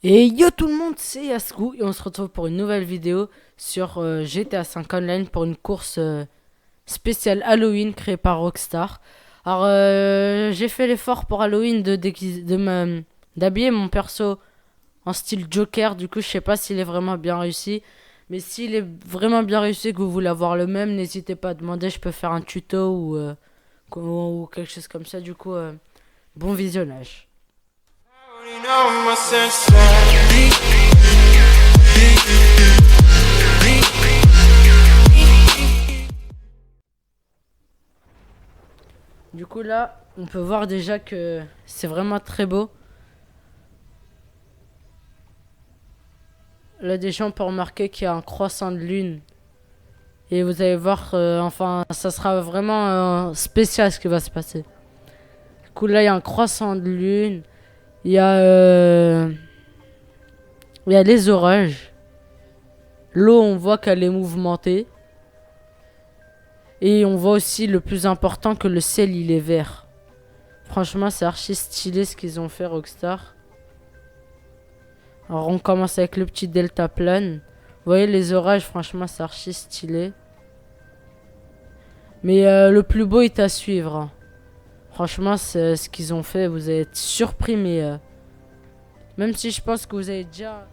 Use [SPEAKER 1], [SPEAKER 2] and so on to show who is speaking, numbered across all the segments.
[SPEAKER 1] Et yo tout le monde, c'est Yasku et on se retrouve pour une nouvelle vidéo sur GTA 5 Online pour une course spéciale Halloween créée par Rockstar. Alors j'ai fait l'effort pour Halloween d'habiller mon perso en style Joker, du coup je sais pas s'il est vraiment bien réussi. Mais s'il est vraiment bien réussi et que vous voulez avoir le même, n'hésitez pas à demander, je peux faire un tuto ou quelque chose comme ça, du coup bon visionnage. Du coup là, on peut voir déjà que c'est vraiment très beau. Là déjà on peut remarquer qu'il y a un croissant de lune. Et vous allez voir, enfin ça sera vraiment spécial ce qui va se passer. Du coup là il y a un croissant de lune. Il y a, euh, il y a les orages. L'eau on voit qu'elle est mouvementée. Et on voit aussi le plus important que le ciel il est vert. Franchement c'est archi stylé ce qu'ils ont fait Rockstar. Alors on commence avec le petit deltaplane. Vous voyez les orages, franchement c'est archi stylé. Mais le plus beau est à suivre, hein. Franchement c'est ce qu'ils ont fait, vous allez être surpris mais même si je pense que vous avez déjà...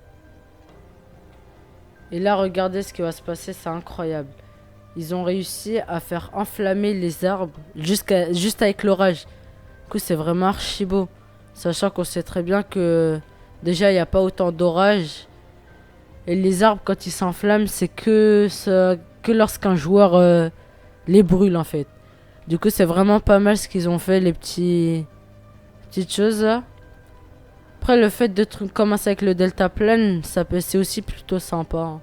[SPEAKER 1] Et là regardez ce qui va se passer, c'est incroyable. Ils ont réussi à faire enflammer les arbres juste avec l'orage. Du coup c'est vraiment archi beau. Sachant qu'on sait très bien que déjà il n'y a pas autant d'orage. Et les arbres quand ils s'enflamment c'est que lorsqu'un joueur les brûle en fait. Du coup c'est vraiment pas mal ce qu'ils ont fait, les petites choses là. Après le fait de commencer avec le deltaplane, c'est aussi plutôt sympa, hein.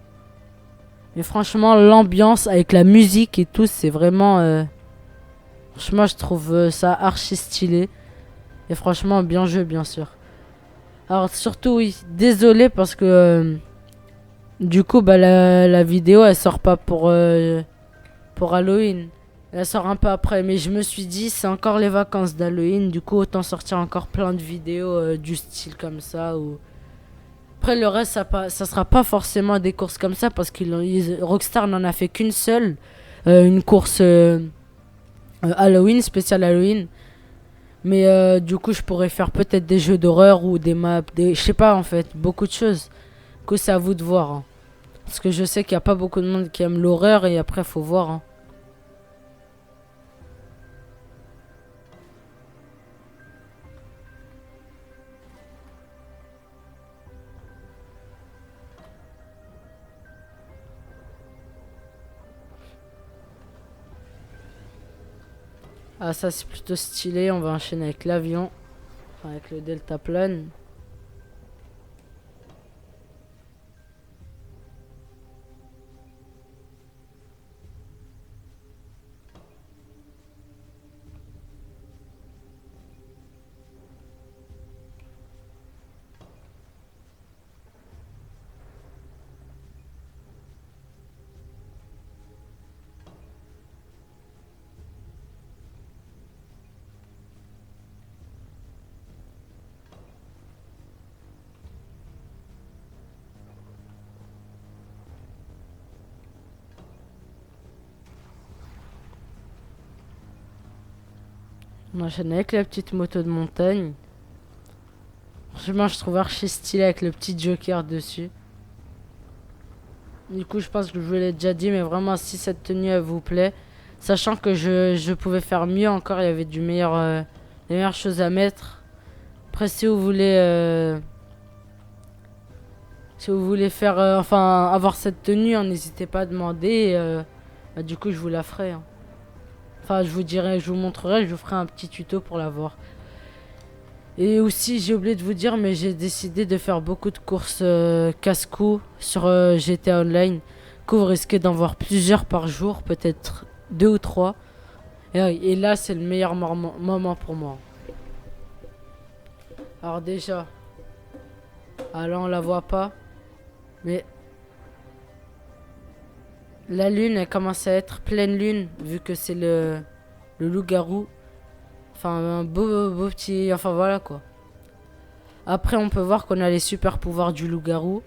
[SPEAKER 1] Mais franchement l'ambiance avec la musique et tout c'est vraiment... franchement je trouve ça archi stylé. Et franchement bien joué bien sûr. Alors surtout oui, désolé parce que du coup bah la vidéo elle sort pas pour Halloween. Elle sort un peu après, mais je me suis dit c'est encore les vacances d'Halloween, du coup autant sortir encore plein de vidéos du style comme ça. Ou... Après le reste ça sera pas forcément des courses comme ça parce que Rockstar n'en a fait qu'une seule, une course Halloween, spéciale Halloween. Mais du coup je pourrais faire peut-être des jeux d'horreur ou des maps, je sais pas en fait, beaucoup de choses. Du coup c'est à vous de voir, hein. Parce que je sais qu'il y a pas beaucoup de monde qui aime l'horreur et après faut voir, hein. Ah ça c'est plutôt stylé, on va enchaîner avec l'avion, enfin, avec le deltaplane. On enchaîne avec la petite moto de montagne. Franchement je trouve archi stylé avec le petit Joker dessus. Du coup je pense que je vous l'ai déjà dit, mais vraiment si cette tenue elle vous plaît, sachant que je pouvais faire mieux encore, il y avait des meilleures choses à mettre. Après si vous voulez faire enfin avoir cette tenue, hein, n'hésitez pas à demander, bah, du coup je vous la ferai, hein. Enfin je vous dirai, je vous montrerai, je vous ferai un petit tuto pour la voir. Et aussi j'ai oublié de vous dire, mais j'ai décidé de faire beaucoup de courses casse-cou sur GTA Online. Du coup vous risquez d'en voir plusieurs par jour, peut-être deux ou trois. Et là c'est le meilleur moment pour moi. Alors déjà, ah là on la voit pas, mais la lune elle commence à être pleine lune vu que c'est le loup-garou. Enfin un beau petit, enfin voilà quoi. Après, on peut voir qu'on a les super pouvoirs du loup-garou.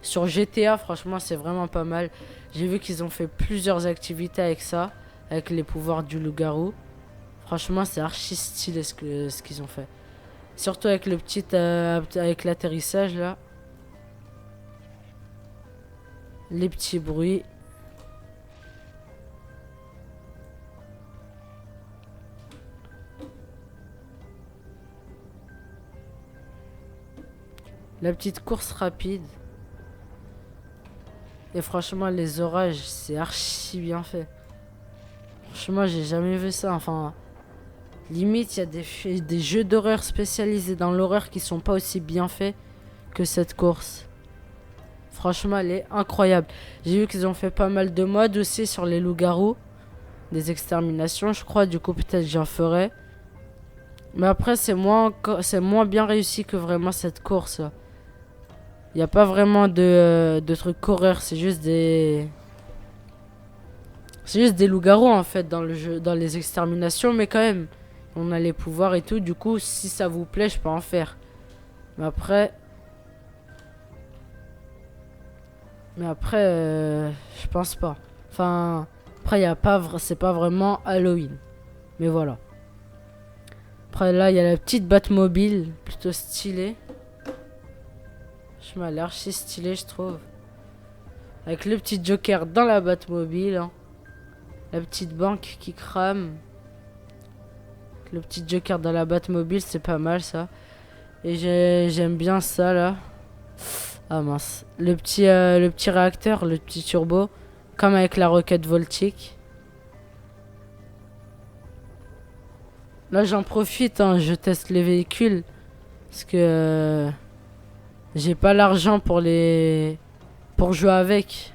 [SPEAKER 1] Sur GTA, franchement, c'est vraiment pas mal. J'ai vu qu'ils ont fait plusieurs activités avec ça, avec les pouvoirs du loup-garou. Franchement, c'est archi stylé ce qu'ils ont fait. Surtout avec le petit, avec l'atterrissage là. Les petits bruits. La petite course rapide. Et franchement, les orages, c'est archi bien fait. Franchement, j'ai jamais vu ça. Enfin, limite, il y a des jeux d'horreur spécialisés dans l'horreur qui sont pas aussi bien faits que cette course. Franchement, elle est incroyable. J'ai vu qu'ils ont fait pas mal de modes aussi sur les loups-garous. Des exterminations, je crois. Du coup, peut-être j'en ferai. Mais après, c'est moins bien réussi que vraiment cette course. Il n'y a pas vraiment de trucs horreur. C'est juste des loups-garous en fait dans le jeu, dans les exterminations. Mais quand même, on a les pouvoirs et tout. Du coup, si ça vous plaît, je peux en faire. Mais après... je pense pas. Enfin, après, c'est pas vraiment Halloween. Mais voilà. Après, là, il y a la petite Batmobile, plutôt stylée. Je m'a l'air archi stylé, je trouve. Avec le petit Joker dans la Batmobile. Hein. La petite banque qui crame. Le petit Joker dans la Batmobile, c'est pas mal ça. Et j'aime bien ça là. Ah mince. Le petit réacteur, le petit turbo. Comme avec la roquette Voltic. Là j'en profite, hein, je teste les véhicules. Parce que j'ai pas l'argent pour jouer avec.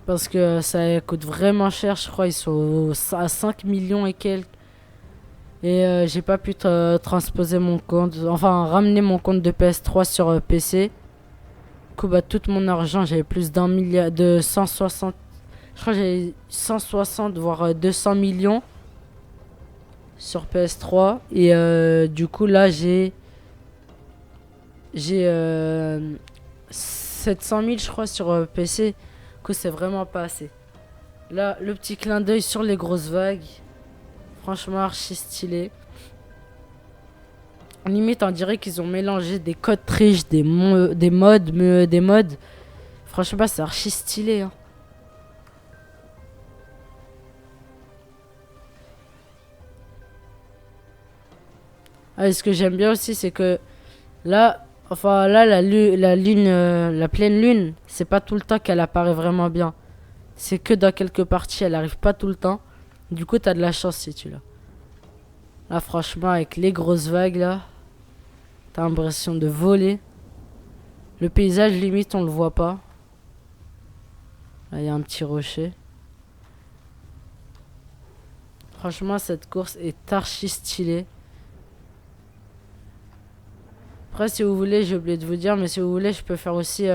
[SPEAKER 1] Parce que ça coûte vraiment cher, je crois. Ils sont à 5 millions et quelques. Et j'ai pas pu transposer mon compte. Enfin, ramener mon compte de PS3 sur PC. Du coup, bah, tout mon argent, j'avais plus d'un milliard. De 160. Je crois que j'avais 160, voire 200 millions. Sur PS3. Et du coup, là, j'ai 700 000, je crois, sur PC. Du coup, c'est vraiment pas assez. Là, le petit clin d'œil sur les grosses vagues. Franchement, archi stylé. Limite, on dirait qu'ils ont mélangé des codes triches, des modes. Franchement, c'est archi stylé. Hein. Ah, et ce que j'aime bien aussi, c'est que là, enfin là, la lune, la pleine lune, c'est pas tout le temps qu'elle apparaît vraiment bien. C'est que dans quelques parties, elle arrive pas tout le temps. Du coup, t'as de la chance si tu l'as. Là, franchement, avec les grosses vagues, là, t'as l'impression de voler. Le paysage, limite, on le voit pas. Là, il y a un petit rocher. Franchement, cette course est archi stylée. Après, si vous voulez, j'ai oublié de vous dire, mais si vous voulez, je peux faire aussi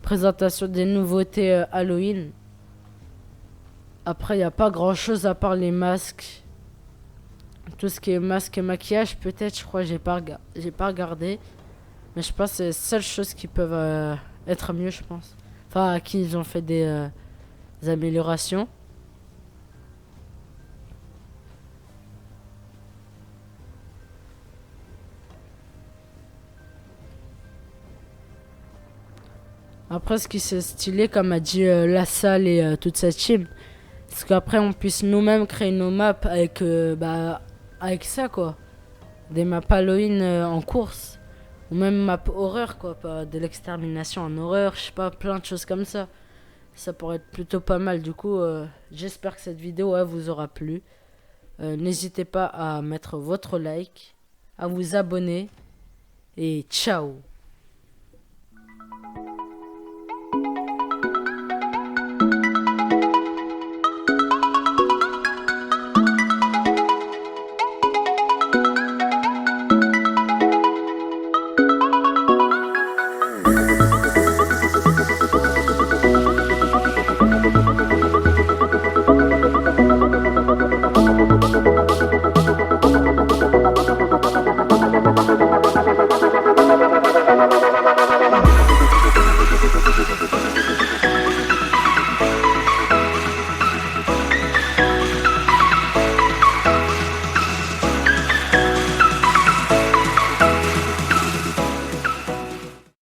[SPEAKER 1] présentation des nouveautés Halloween. Après, il n'y a pas grand chose à part les masques. Tout ce qui est masque et maquillage, peut-être, je crois, j'ai pas regardé. Mais je pense que c'est les seules choses qui peuvent être mieux, je pense. Enfin, à qui ils ont fait des améliorations. Après, ce qui s'est stylé, comme a dit la salle et toute cette team, c'est qu'après, on puisse nous-mêmes créer nos maps avec ça, quoi. Des maps Halloween en course. Ou même map horreur, quoi. Pas de l'extermination en horreur, je sais pas, plein de choses comme ça. Ça pourrait être plutôt pas mal. Du coup, j'espère que cette vidéo vous aura plu. N'hésitez pas à mettre votre like, à vous abonner. Et ciao!